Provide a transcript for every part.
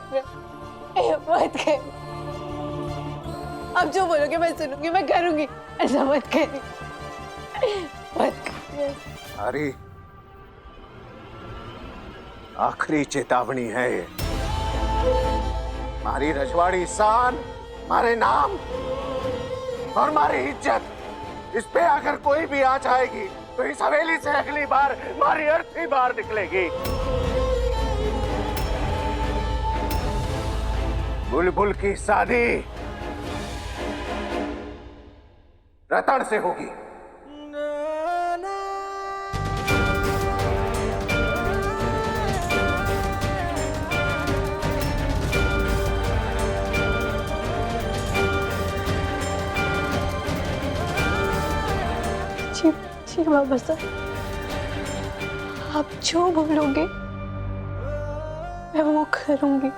मत कर। अब जो बोलोगे मैं सुनूंगी, मैं करूंगी। ऐसा मत कर, मत कर। अरे आखिरी चेतावनी है ये। हमारी रजवाड़ी शान, हमारे नाम और हमारी इज्जत, इस पे अगर कोई भी आंच आएगी तो इस हवेली से अगली बार हमारी अर्थी बाहर निकलेगी। बुलबुल की शादी रतन से होगी। जी जी बाबा साहब, आप जो बोलोगे मैं वो करूंगी।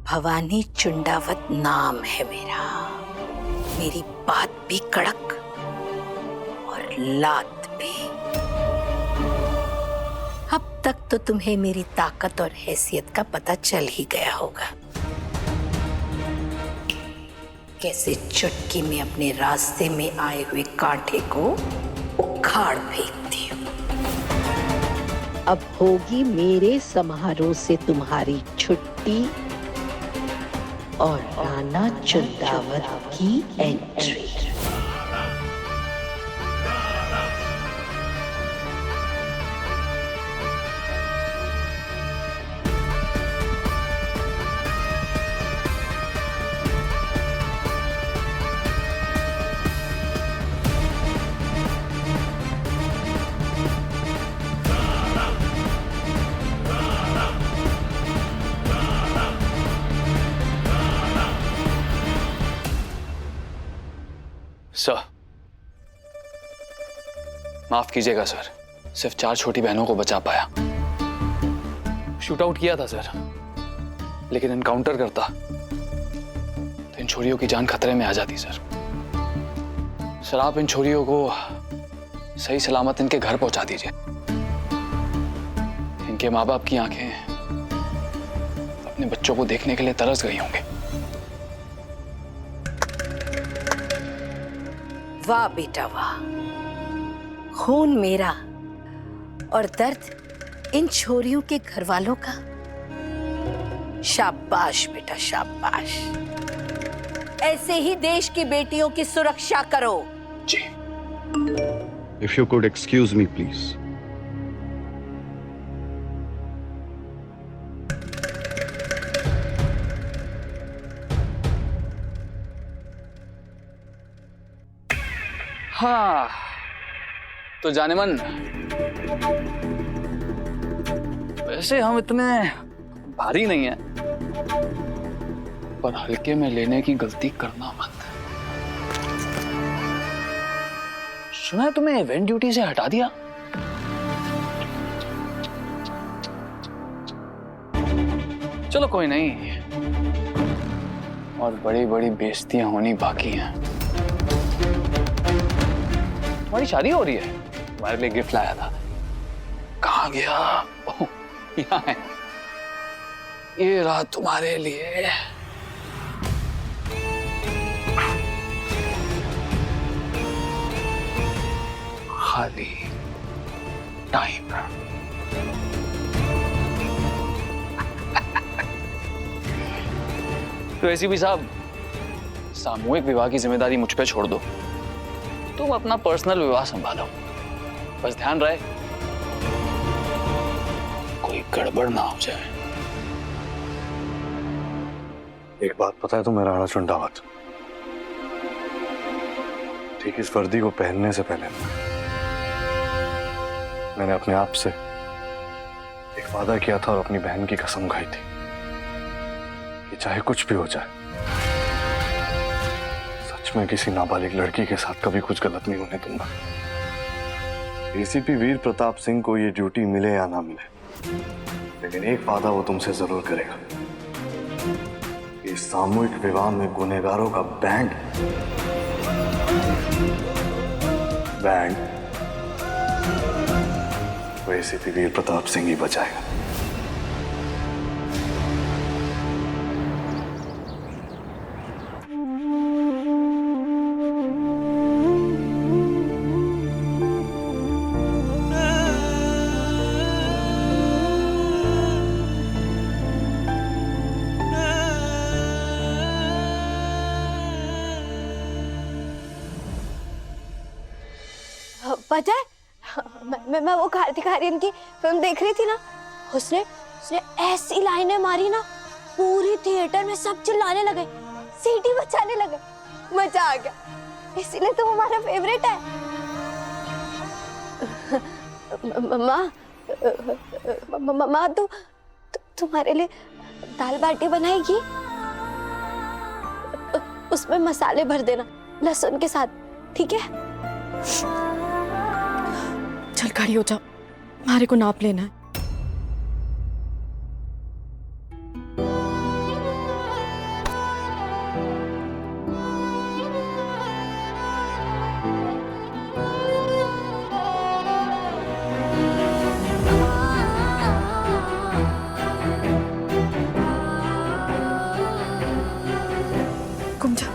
भवानी चुंडावत नाम है मेरा। मेरी बात भी कड़क और लात भी। अब तक तो तुम्हें मेरी ताकत और हैसियत का पता चल ही गया होगा। कैसे चुटकी में अपने रास्ते में आए हुए कांटे को उखाड़ फेंकती हूँ। अब होगी मेरे समारोह से तुम्हारी छुट्टी और राणा चुंडावत की एंट्री। सर, माफ कीजिएगा सर, सिर्फ 4 छोटी बहनों को बचा पाया। शूट आउट किया था सर, लेकिन एनकाउंटर करता तो इन छोरियों की जान खतरे में आ जाती सर। सर, आप इन छोरियों को सही सलामत इनके घर पहुंचा दीजिए। इनके माँ बाप की आंखें अपने बच्चों को देखने के लिए तरस गई होंगे। वाह बेटा वाह, खून मेरा और दर्द इन छोरियों के घर वालों का। शाबाश बेटा शाबाश, ऐसे ही देश की बेटियों की सुरक्षा करो। जी। If you could excuse me, please. हाँ, तो जानेमन, वैसे हम इतने भारी नहीं हैं, पर हल्के में लेने की गलती करना मत। सुना है तुम्हें इवेंट ड्यूटी से हटा दिया? चलो कोई नहीं, और बड़ी बड़ी बेइज्जतियां होनी बाकी हैं। तुम्हारी शादी हो रही है, तुम्हारे लिए गिफ्ट लाया था। कहाँ गया? ओह, यहाँ है। ये रहा तुम्हारे लिए। खाली टाइम। तो एसीपी साहब, सामूहिक विवाह की जिम्मेदारी मुझ पे छोड़ दो। तुम अपना पर्सनल विवाह संभालो, बस ध्यान रहे कोई गड़बड़ ना हो जाए। एक बात पता है तुम्हें राणा चुंडावत, ठीक इस वर्दी को पहनने से पहले मैंने अपने आप से एक वादा किया था और अपनी बहन की कसम खाई थी कि चाहे कुछ भी हो जाए, सच में किसी नाबालिग लड़की के साथ कभी कुछ गलत नहीं होने दूंगा। एसीपी वीर प्रताप सिंह को ये ड्यूटी मिले या ना मिले, लेकिन एक वादा वो तुमसे जरूर करेगा कि इस सामूहिक विवाह में गुनहगारों का बैंड वो एसीपी वीर प्रताप सिंह ही बचाएगा। पता है, मैं वो कार्तिक आर्यन की फिल्म देख रही थी ना, उसने ऐसी लाइनें मारी ना, पूरी थिएटर में सब चिल्लाने लगे, सीटी बजाने लगे, मजा आ गया। इसीलिए तो हमारा फेवरेट है। माँ तुम्हारे लिए दाल बाटी बनाएगी, उसमें मसाले भर देना लहसुन के साथ, ठीक है? चल खड़ी हो जा, हमारे को नाप लेना है। घूम जा।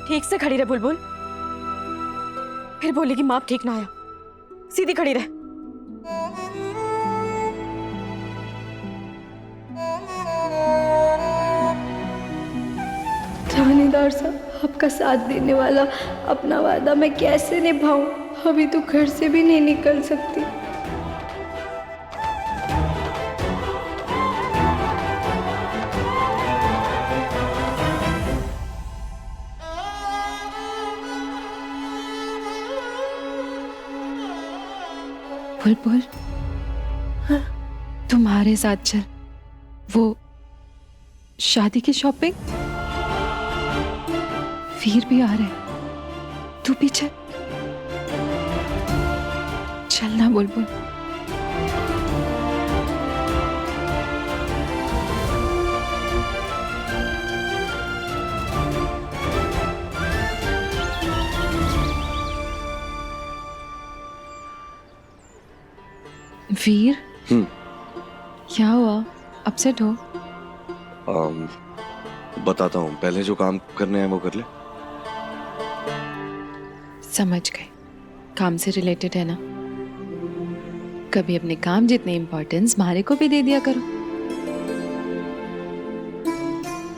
ठीक से खड़ी रह बुलबुल, फिर बोलेगी माप ठीक ना आया। सीधी खड़ी रह। थानेदार साहब, आपका साथ देने वाला अपना वादा मैं कैसे निभाऊं? अभी तो घर से भी नहीं निकल सकती। बुलबुल, तुम्हारे साथ चल, वो शादी की शॉपिंग। वीर भी आ रहे, तू भी चल। चलना बुलबुल। वीर, क्या हुआ? अपसेट हो? बताता हूँ, पहले जो काम करने हैं वो कर ले। समझ गए, काम से रिलेटेड है ना। कभी अपने काम जितनी इंपॉर्टेंस मारे को भी दे दिया करो।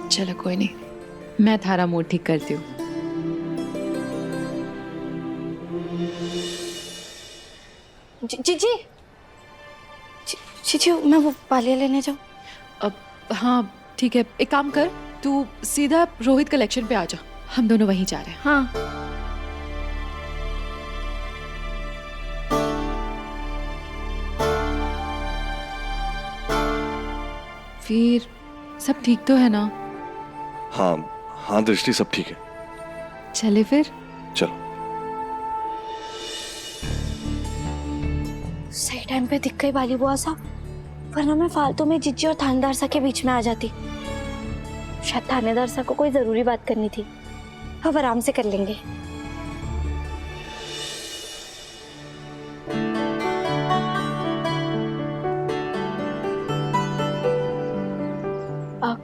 चलो कोई नहीं, मैं थारा मूड ठीक करती हूँ। जी, मैं वो पालिया लेने जाऊँ? अब हाँ ठीक है, एक काम कर, तू सीधा रोहित कलेक्शन पे आ जा, हम दोनों वहीं जा रहे हैं। हाँ। फिर सब ठीक तो है ना? हाँ हाँ दृष्टि, सब ठीक है। चले फिर। चलो। सही टाइम पे दिख गई बाली बुआ सा, वरना मैं फालतू में जिज्जी और थानेदार सा के बीच में आ जाती। शायद थानेदार सा को कोई जरूरी बात करनी थी, अब आराम से कर लेंगे।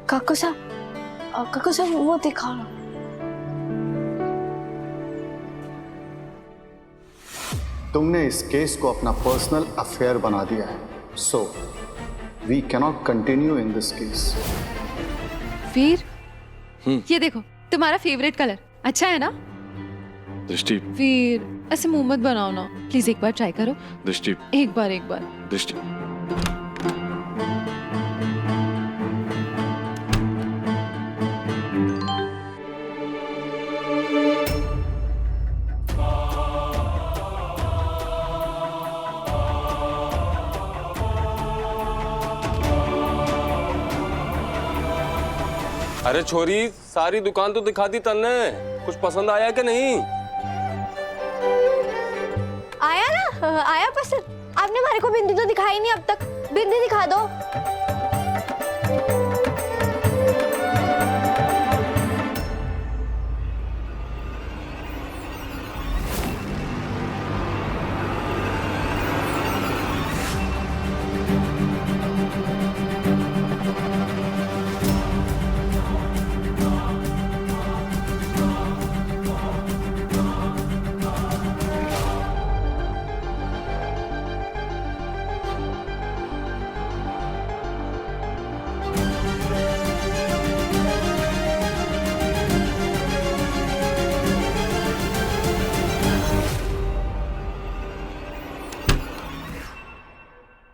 काकू साहब वो दिखा रहा। तुमने इस केस को अपना पर्सनल अफेयर बना दिया है, so we cannot continue in this case. Veer, ये देखो तुम्हारा फेवरेट कलर, अच्छा है ना? दृष्टि, वीर ऐसे मुंह मत बनाओ ना, प्लीज एक बार ट्राई करो। दृष्टि, एक बार। दृष्टि। अरे छोरी, सारी दुकान तो दिखा दी तन्ने, कुछ पसंद आया कि नहीं? आया ना, आया पसंद। आपने हमारे को बिंदी तो दिखाई नहीं अब तक, बिंदी दिखा दो।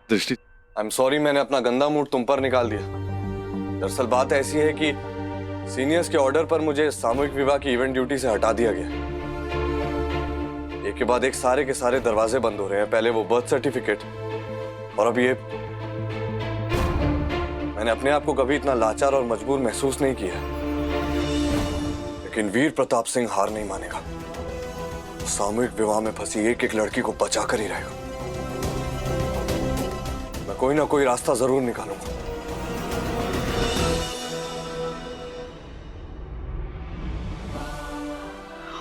दृष्टि, आई एम सॉरी, मैंने अपना गंदा मूड तुम पर निकाल दिया। दरअसल बात ऐसी है कि सीनियर्स के ऑर्डर पर मुझे सामूहिक विवाह की इवेंट ड्यूटी से हटा दिया गया। एक के बाद एक सारे के सारे दरवाजे बंद हो रहे हैं। पहले वो बर्थ सर्टिफिकेट, और अब ये। मैंने अपने आप को कभी इतना लाचार और मजबूर महसूस नहीं किया, लेकिन वीर प्रताप सिंह हार नहीं मानेगा। सामूहिक विवाह में फंसी एक एक लड़की को बचा कर ही रहेगा। मैं कोई ना कोई रास्ता जरूर निकालूंगा।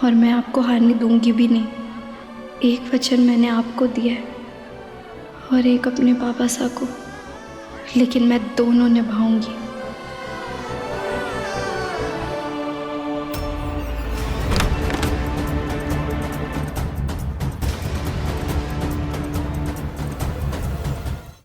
और मैं आपको हारने दूंगी भी नहीं। एक वचन मैंने आपको दिया है और एक अपने पापा सा को, लेकिन मैं दोनों निभाऊंगी।